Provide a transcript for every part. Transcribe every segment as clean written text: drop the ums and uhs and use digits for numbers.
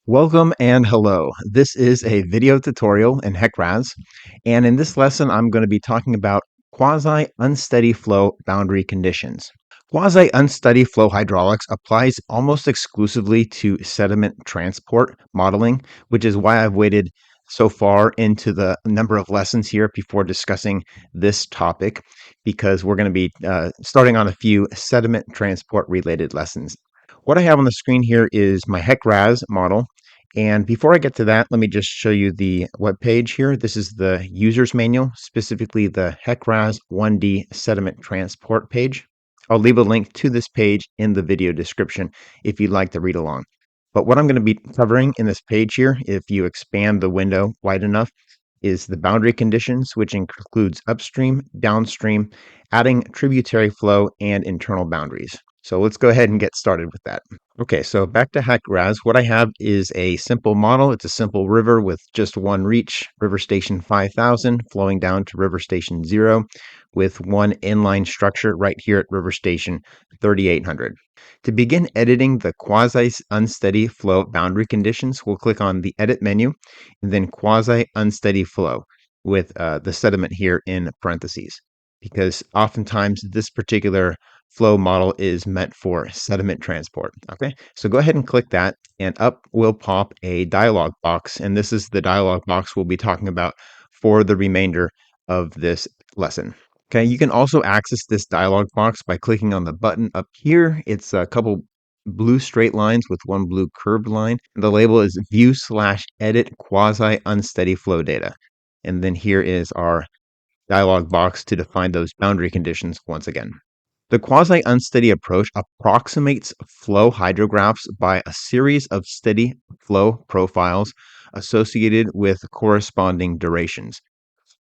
Welcome and hello. This is a video tutorial in HEC RAS, and in this lesson I'm going to be talking about quasi-unsteady flow boundary conditions. Quasi-unsteady flow hydraulics applies almost exclusively to sediment transport modeling, which is why I've waited so far into the number of lessons here before discussing this topic, because we're going to be starting on a few sediment transport related lessons. What I have on the screen here is my HEC RAS model. And before I get to that, let me just show you the web page here. This is the user's manual, specifically the HEC RAS 1D sediment transport page. I'll leave a link to this page in the video description if you'd like to read along. But what I'm going to be covering in this page here, if you expand the window wide enough, is the boundary conditions, which includes upstream, downstream, adding tributary flow, and internal boundaries. So let's go ahead and get started with that. Okay, so back to HEC RAS. What I have is a simple model. It's a simple river with just one reach, river station 5000, flowing down to river station 0, with one inline structure right here at river station 3800. To begin editing the quasi-unsteady flow boundary conditions, we'll click on the Edit menu, and then Quasi-Unsteady Flow with the sediment here in parentheses, because oftentimes this particular flow model is meant for sediment transport. Okay, so go ahead and click that, and up will pop a dialog box, and this is the dialog box we'll be talking about for the remainder of this lesson. Okay, you can also access this dialog box by clicking on the button up here. It's a couple blue straight lines with one blue curved line. The label is View/Edit Quasi-Unsteady Flow Data. And then here is our dialog box to define those boundary conditions once again. The quasi-unsteady approach approximates flow hydrographs by a series of steady flow profiles associated with corresponding durations.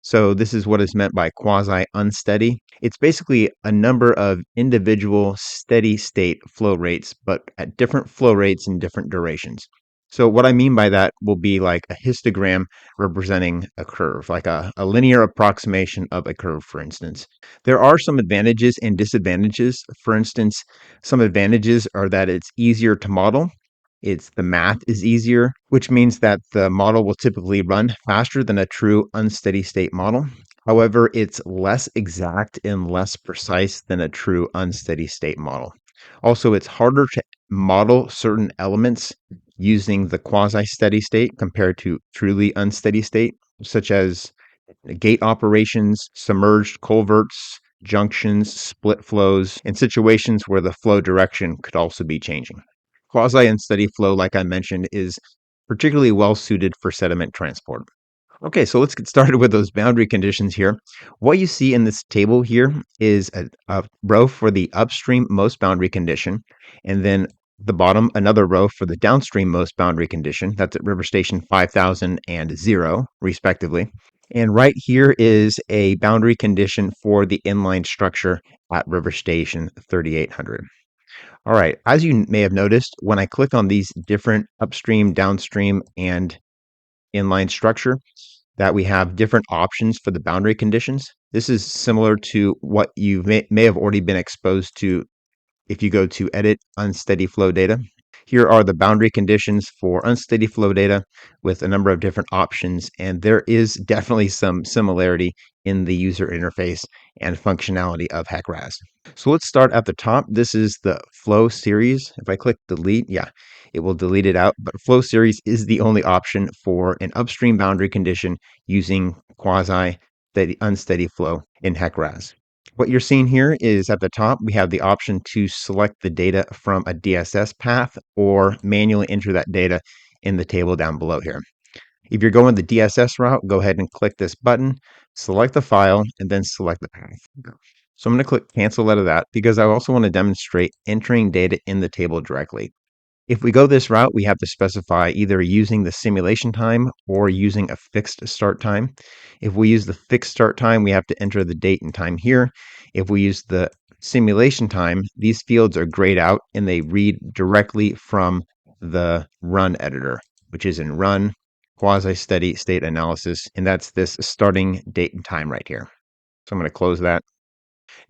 So this is what is meant by quasi-unsteady. It's basically a number of individual steady state flow rates, but at different flow rates and different durations. So what I mean by that will be like a histogram representing a curve, like a linear approximation of a curve, for instance. There are some advantages and disadvantages. For instance, some advantages are that it's easier to model. The math is easier, which means that the model will typically run faster than a true unsteady state model. However, it's less exact and less precise than a true unsteady state model. Also, it's harder to model certain elements using the quasi-steady state compared to truly unsteady state, such as gate operations, submerged culverts, junctions, split flows, and situations where the flow direction could also be changing. Quasi-unsteady flow, like I mentioned, is particularly well suited for sediment transport. Okay, so let's get started with those boundary conditions here. What you see in this table here is a row for the upstream most boundary condition, and then the bottom, another row for the downstream most boundary condition. That's at river station 5000 and 0, respectively. And right here is a boundary condition for the inline structure at river station 3800. All right, as you may have noticed, when I click on these different upstream, downstream, and inline structure, that we have different options for the boundary conditions. This is similar to what you may have already been exposed to if you go to Edit Unsteady Flow Data. Here are the boundary conditions for unsteady flow data with a number of different options, and there is definitely some similarity in the user interface and functionality of HEC RAS. So let's start at the top. This is the flow series. If I click delete, it will delete it out, but flow series is the only option for an upstream boundary condition using quasi-unsteady flow in HEC RAS. What you're seeing here is at the top, we have the option to select the data from a DSS path or manually enter that data in the table down below here. If you're going the DSS route, go ahead and click this button, select the file, and then select the path. So I'm going to click cancel out of that because I also want to demonstrate entering data in the table directly. If we go this route, we have to specify either using the simulation time or using a fixed start time. If we use the fixed start time, we have to enter the date and time here. If we use the simulation time, these fields are grayed out and they read directly from the run editor, which is in run quasi-steady state analysis, and that's this starting date and time right here. So I'm going to close that.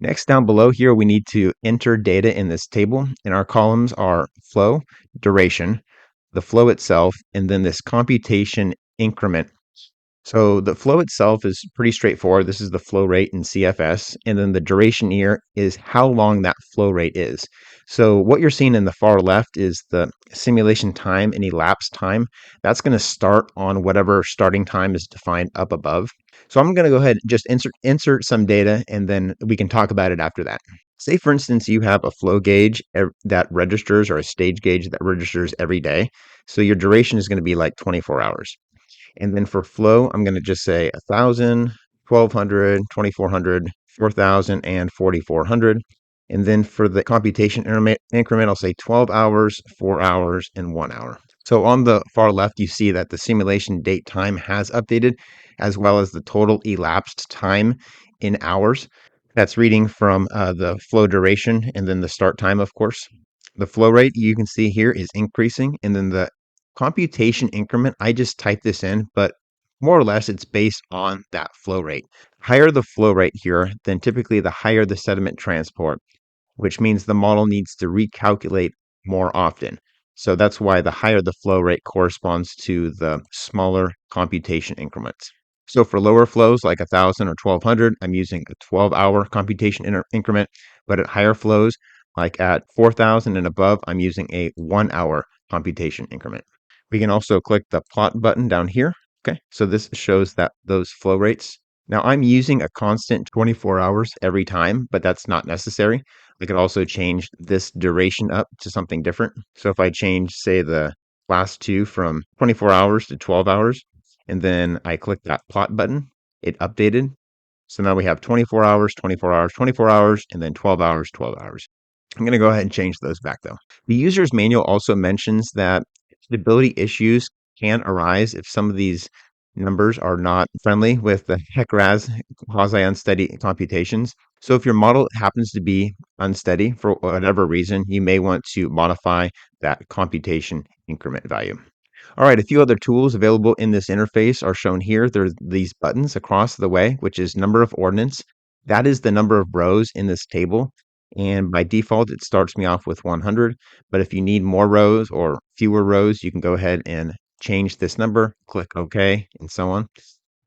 Next, down below here, we need to enter data in this table, and our columns are flow, duration, the flow itself, and then this computation increment. So the flow itself is pretty straightforward. This is the flow rate in CFS, and then the duration here is how long that flow rate is. So what you're seeing in the far left is the simulation time and elapsed time. That's going to start on whatever starting time is defined up above. So I'm going to go ahead and just insert some data, and then we can talk about it after that. Say, for instance, you have a flow gauge that registers, or a stage gauge that registers every day. So your duration is going to be like 24 hours. And then for flow, I'm going to just say 1,000, 1,200, 2,400, 4,000, and 4,400. And then for the computation increment, I'll say 12 hours, 4 hours, and 1 hour. So on the far left, you see that the simulation date time has updated, as well as the total elapsed time in hours. That's reading from the flow duration and then the start time, of course. The flow rate you can see here is increasing, and then the computation increment, I just type this in, but more or less it's based on that flow rate. Higher the flow rate here, then typically the higher the sediment transport, which means the model needs to recalculate more often. So that's why the higher the flow rate corresponds to the smaller computation increments. So for lower flows like 1,000 or 1,200, I'm using a 12-hour computation increment, but at higher flows like at 4,000 and above, I'm using a 1-hour computation increment. We can also click the plot button down here. Okay, so this shows that those flow rates. Now I'm using a constant 24 hours every time, but that's not necessary. I could also change this duration up to something different. So if I change, say, the last two from 24 hours to 12 hours, and then I click that plot button, it updated. So now we have 24 hours, 24 hours, 24 hours, and then 12 hours, 12 hours. I'm going to go ahead and change those back though. The user's manual also mentions that stability issues can arise if some of these numbers are not friendly with the HEC RAS quasi-unsteady computations. So if your model happens to be unsteady for whatever reason, you may want to modify that computation increment value. All right, a few other tools available in this interface are shown here. There's these buttons across the way, which is number of ordnance. That is the number of rows in this table. And by default, it starts me off with 100. But if you need more rows or fewer rows, you can go ahead and change this number, click OK, and so on.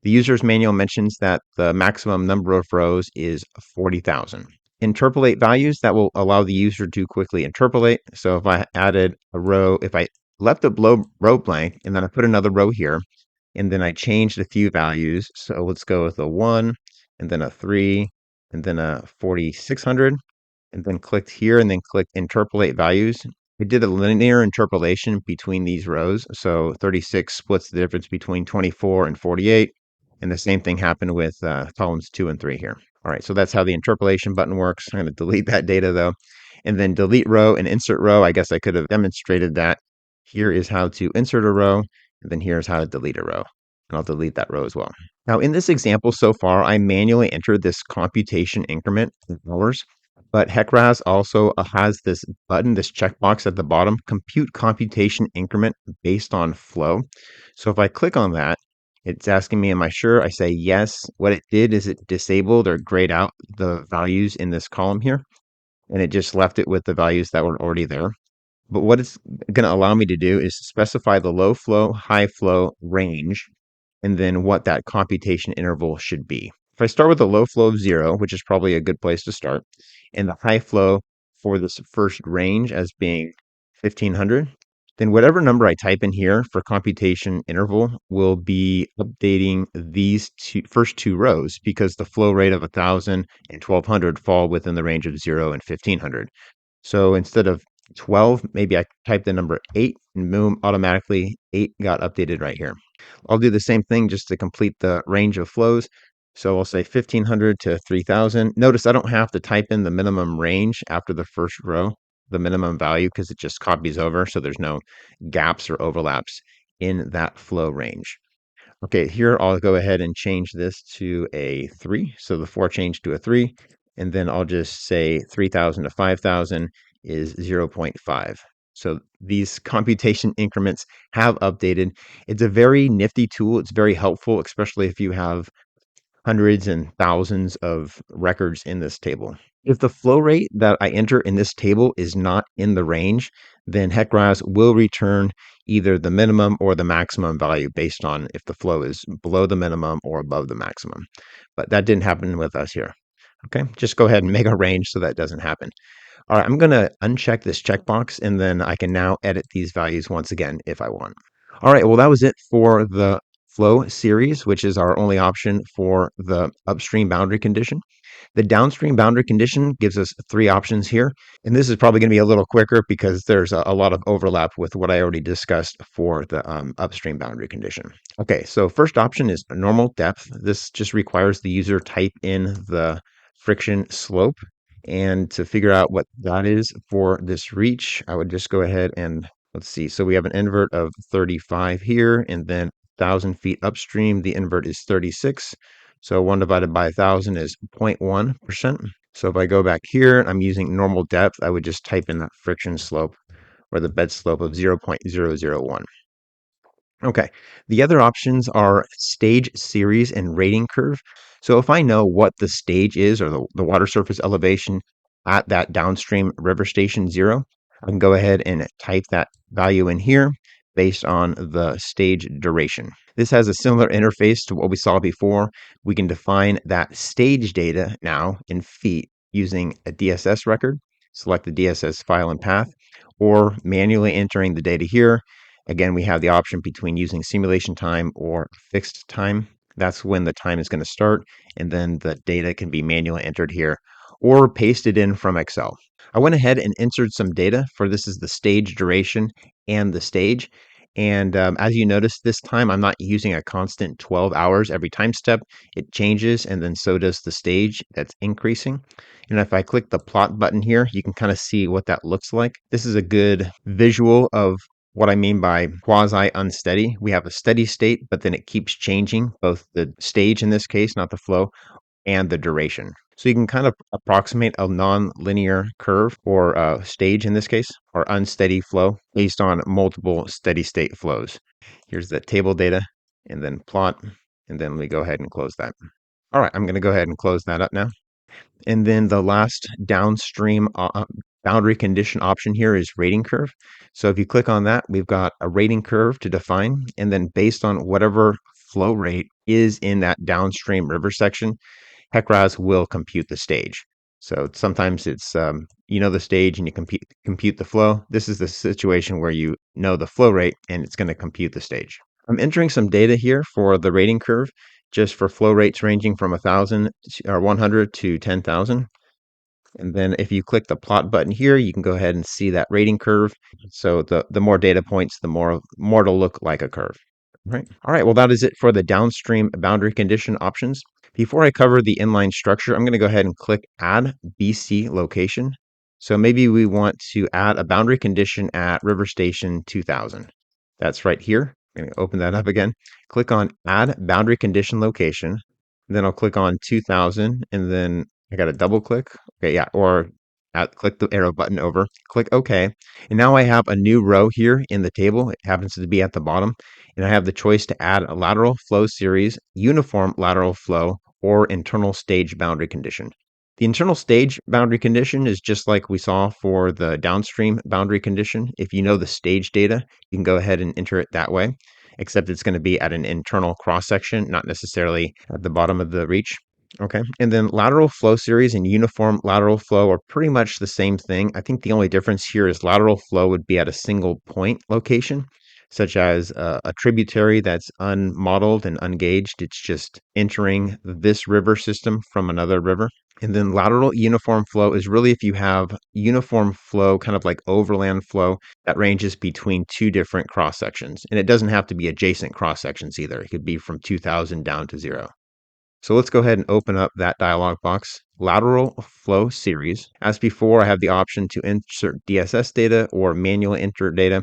The user's manual mentions that the maximum number of rows is 40,000. Interpolate values, that will allow the user to quickly interpolate. So if I added a row, if I left a row blank and then I put another row here, and then I changed a few values. So let's go with a 1, and then a 3, and then a 4,600, and then clicked here and then clicked interpolate values. It did a linear interpolation between these rows. So 36 splits the difference between 24 and 48. And the same thing happened with columns 2 and 3 here. All right, so that's how the interpolation button works. I'm going to delete that data though. And then delete row and insert row. I guess I could have demonstrated that. Here is how to insert a row, and then here's how to delete a row. And I'll delete that row as well. Now in this example so far, I manually entered this computation increment in hours. But HEC RAS also has this button, this checkbox at the bottom, compute computation increment based on flow. So if I click on that, it's asking me, am I sure? I say yes. What it did is it disabled or grayed out the values in this column here, and it just left it with the values that were already there. But what it's going to allow me to do is specify the low flow, high flow range, and then what that computation interval should be. If I start with a low flow of 0, which is probably a good place to start, and the high flow for this first range as being 1,500, then whatever number I type in here for computation interval will be updating these first two rows, because the flow rate of 1,000 and 1,200 fall within the range of 0 and 1,500. So instead of 12, maybe I type the number 8, and boom, automatically 8 got updated right here. I'll do the same thing just to complete the range of flows. So I'll say 1,500 to 3,000. Notice I don't have to type in the minimum range after the first row, the minimum value, because it just copies over. So there's no gaps or overlaps in that flow range. Okay, here I'll go ahead and change this to a 3. So the 4 changed to a 3. And then I'll just say 3,000 to 5,000 is 0.5. So these computation increments have updated. It's a very nifty tool. It's very helpful, especially if you have hundreds and thousands of records in this table. If the flow rate that I enter in this table is not in the range, then HEC RAS will return either the minimum or the maximum value based on if the flow is below the minimum or above the maximum. But that didn't happen with us here. Okay, just go ahead and make a range so that doesn't happen. All right, I'm going to uncheck this checkbox and then I can now edit these values once again if I want. All right, well, that was it for the flow series, which is our only option for the upstream boundary condition. The downstream boundary condition gives us three options here. And this is probably going to be a little quicker because there's a lot of overlap with what I already discussed for the upstream boundary condition. Okay, so first option is normal depth. This just requires the user type in the friction slope. And to figure out what that is for this reach, I would just go ahead and let's see. So we have an invert of 35 here, and then 1,000 feet upstream, the invert is 36. So 1 divided by 1,000 is 0.1%. So if I go back here, I'm using normal depth, I would just type in that friction slope or the bed slope of 0.001. Okay, the other options are stage series and rating curve. So if I know what the stage is or the water surface elevation at that downstream river station 0, I can go ahead and type that value in here based on the stage duration. This has a similar interface to what we saw before. We can define that stage data now in feet using a DSS record, select the DSS file and path, or manually entering the data here. Again, we have the option between using simulation time or fixed time. That's when the time is going to start, and then the data can be manually entered here or pasted in from Excel. I went ahead and entered some data for this is the stage duration and the stage. And as you notice, this time I'm not using a constant 12 hours every time step. It changes, and then so does the stage that's increasing. And if I click the plot button here, you can kind of see what that looks like. This is a good visual of what I mean by quasi-unsteady. We have a steady state, but then it keeps changing, both the stage in this case, not the flow, and the duration. So you can kind of approximate a non-linear curve or stage in this case, or unsteady flow based on multiple steady state flows. Here's the table data and then plot, and then we go ahead and close that. All right, I'm going to go ahead and close that up now. And then the last downstream boundary condition option here is rating curve. So if you click on that, we've got a rating curve to define. And then based on whatever flow rate is in that downstream river section, HEC RAS will compute the stage. So sometimes it's, the stage and you compute the flow. This is the situation where you know the flow rate and it's going to compute the stage. I'm entering some data here for the rating curve, just for flow rates ranging from 1,000 or 100 to 10,000. And then if you click the plot button here, you can go ahead and see that rating curve. So the more data points, the more it'll look like a curve. Right. All right. Well, that is it for the downstream boundary condition options. Before I cover the inline structure, I'm going to go ahead and click Add BC Location. So maybe we want to add a boundary condition at River Station 2000. That's right here. I'm going to open that up again. Click on Add Boundary Condition Location. Then I'll click on 2000, and then I got to double click. Okay, yeah, or click the arrow button over. Click OK. And now I have a new row here in the table. It happens to be at the bottom. And I have the choice to add a lateral flow series, uniform lateral flow, or internal stage boundary condition. The internal stage boundary condition is just like we saw for the downstream boundary condition. If you know the stage data, you can go ahead and enter it that way, except it's going to be at an internal cross section, not necessarily at the bottom of the reach. Okay, and then lateral flow series and uniform lateral flow are pretty much the same thing. I think the only difference here is lateral flow would be at a single point location, such as a tributary that's unmodeled and ungauged. It's just entering this river system from another river. And then lateral uniform flow is really if you have uniform flow, kind of like overland flow, that ranges between two different cross sections. And it doesn't have to be adjacent cross sections either. It could be from 2000 down to 0. So let's go ahead and open up that dialog box. Lateral flow series. As before, I have the option to insert DSS data or manually enter data.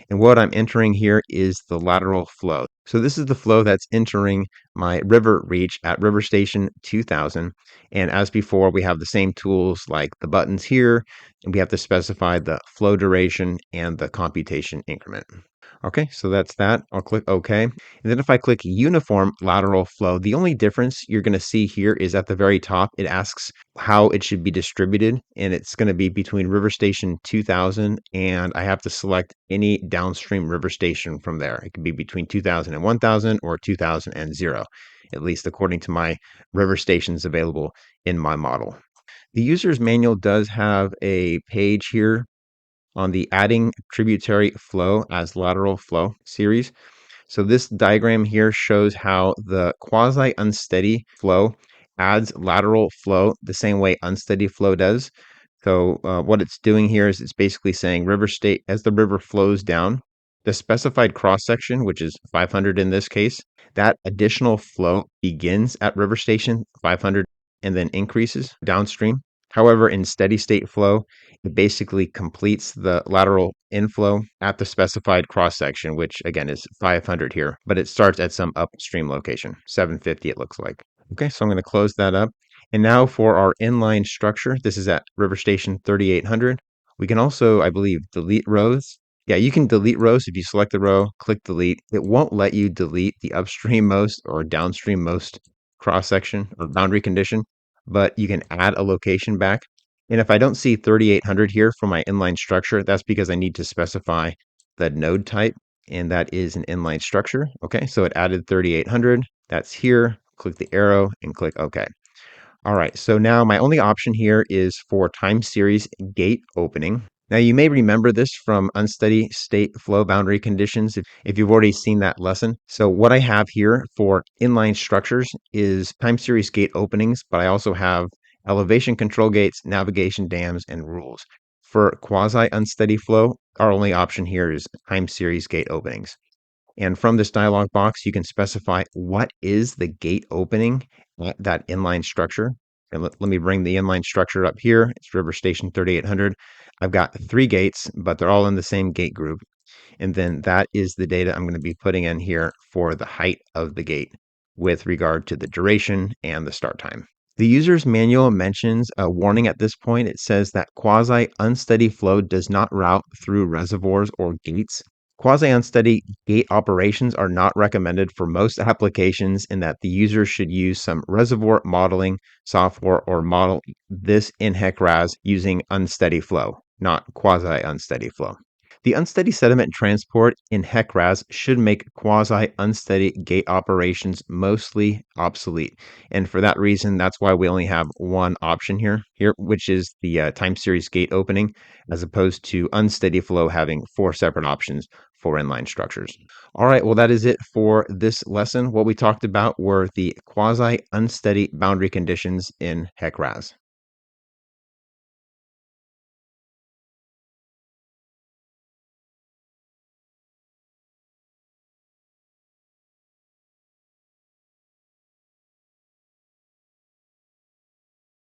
And what I'm entering here is the lateral flow. So this is the flow that's entering my river reach at River Station 2000. And as before, we have the same tools like the buttons here, and we have to specify the flow duration and the computation increment. Okay, so that's that. I'll click OK. And then if I click uniform lateral flow, the only difference you're going to see here is at the very top, it asks how it should be distributed. And it's going to be between river station 2000, and I have to select any downstream river station from there. It can be between 2000 and 1000 or 2000 and 0, at least according to my river stations available in my model. The user's manual does have a page here on the adding tributary flow as lateral flow series. So this diagram here shows how the quasi-unsteady flow adds lateral flow the same way unsteady flow does. So what it's doing here is it's basically saying river state as the river flows down, the specified cross section, which is 500 in this case, that additional flow begins at river station 500 and then increases downstream. However, in steady state flow, it basically completes the lateral inflow at the specified cross section, which again is 500 here, but it starts at some upstream location, 750 it looks like. Okay, so I'm going to close that up. And now for our inline structure, this is at river station 3800. We can also, I believe, delete rows. Yeah, you can delete rows if you select the row, click delete. It won't let you delete the upstream most or downstream most cross section or boundary condition, but you can add a location back. And if I don't see 3800 here for my inline structure, that's because I need to specify the node type, and that is an inline structure. Okay, so it added 3800. That's here. Click the arrow and click OK. All right, so now my only option here is for time series gate opening. Now you may remember this from unsteady state flow boundary conditions if you've already seen that lesson. So what I have here for inline structures is time series gate openings, but I also have elevation control gates, navigation dams, and rules. For quasi-unsteady flow, our only option here is time series gate openings. And from this dialog box, you can specify what is the gate opening at that inline structure. And let me bring the inline structure up here. It's River Station 3800. I've got 3 gates, but they're all in the same gate group. And then that is the data I'm going to be putting in here for the height of the gate with regard to the duration and the start time. The user's manual mentions a warning at this point. It says that quasi-unsteady flow does not route through reservoirs or gates. Quasi-unsteady gate operations are not recommended for most applications in that the user should use some reservoir modeling software or model this in HEC RAS using unsteady flow, not quasi-unsteady flow. The unsteady sediment transport in HEC RAS should make quasi-unsteady gate operations mostly obsolete. And for that reason, that's why we only have one option here, which is the time series gate opening, as opposed to unsteady flow having 4 separate options for inline structures. All right, well, that is it for this lesson. What we talked about were the quasi-unsteady boundary conditions in HEC RAS.